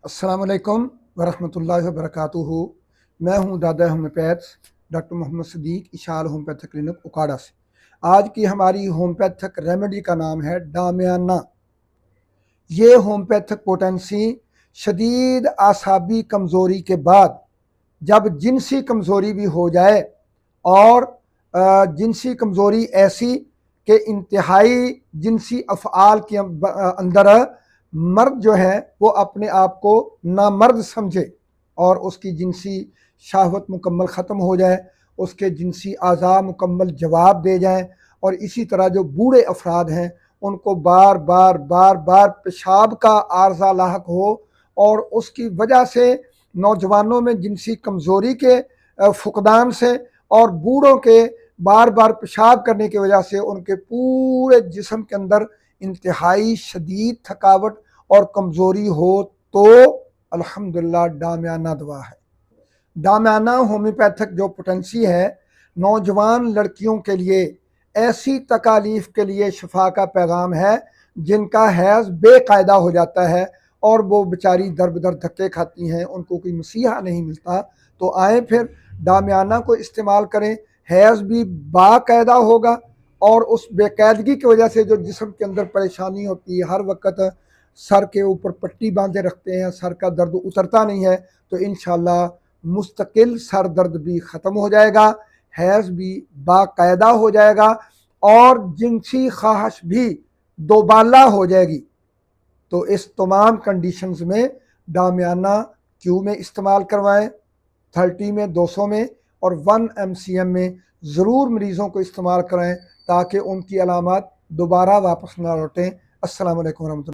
السلام علیکم ورحمۃ اللہ وبرکاتہ۔ میں ہوں دادا ہومیوپیتھ ڈاکٹر محمد صدیق، اشال ہومیوپیتھک کلینک اکاڑا سے۔ آج کی ہماری ہومیوپیتھک ریمیڈی کا نام ہے ڈامیانہ۔ یہ ہومیوپیتھک پوٹینسی شدید اعصابی کمزوری کے بعد جب جنسی کمزوری بھی ہو جائے، اور جنسی کمزوری ایسی کہ انتہائی جنسی افعال کے اندر مرد جو ہے وہ اپنے آپ کو نامرد سمجھے اور اس کی جنسی شہوت مکمل ختم ہو جائے، اس کے جنسی اعضاء مکمل جواب دے جائیں، اور اسی طرح جو بوڑھے افراد ہیں ان کو بار بار پیشاب کا عارضہ لاحق ہو، اور اس کی وجہ سے نوجوانوں میں جنسی کمزوری کے فقدان سے اور بوڑھوں کے بار پیشاب کرنے کی وجہ سے ان کے پورے جسم کے اندر انتہائی شدید تھکاوٹ اور کمزوری ہو تو الحمدللہ ڈامیانہ دوا ہے۔ ڈامیانہ ہومیوپیتھک جو پوٹینسی ہے نوجوان لڑکیوں کے لیے ایسی تکالیف کے لیے شفا کا پیغام ہے جن کا حیض بے قاعدہ ہو جاتا ہے اور وہ بیچاری در بدر دھکے کھاتی ہیں، ان کو کوئی مسیحا نہیں ملتا۔ تو آئیں پھر ڈامیانہ کو استعمال کریں، حیض بھی باقاعدہ ہوگا، اور اس بے قاعدگی کی وجہ سے جو جسم کے اندر پریشانی ہوتی ہے، ہر وقت سر کے اوپر پٹی باندھے رکھتے ہیں، سر کا درد اترتا نہیں ہے، تو انشاءاللہ مستقل سر درد بھی ختم ہو جائے گا، حیض بھی باقاعدہ ہو جائے گا، اور جنسی خواہش بھی دوبالا ہو جائے گی۔ تو اس تمام کنڈیشنز میں ڈامیانہ کیو میں استعمال کروائیں، 30 میں، 200 میں اور 1 MCM میں ضرور مریضوں کو استعمال کرائیں تاکہ ان کی علامات دوبارہ واپس نہ لوٹیں۔ السلام علیکم ورحمۃ اللہ۔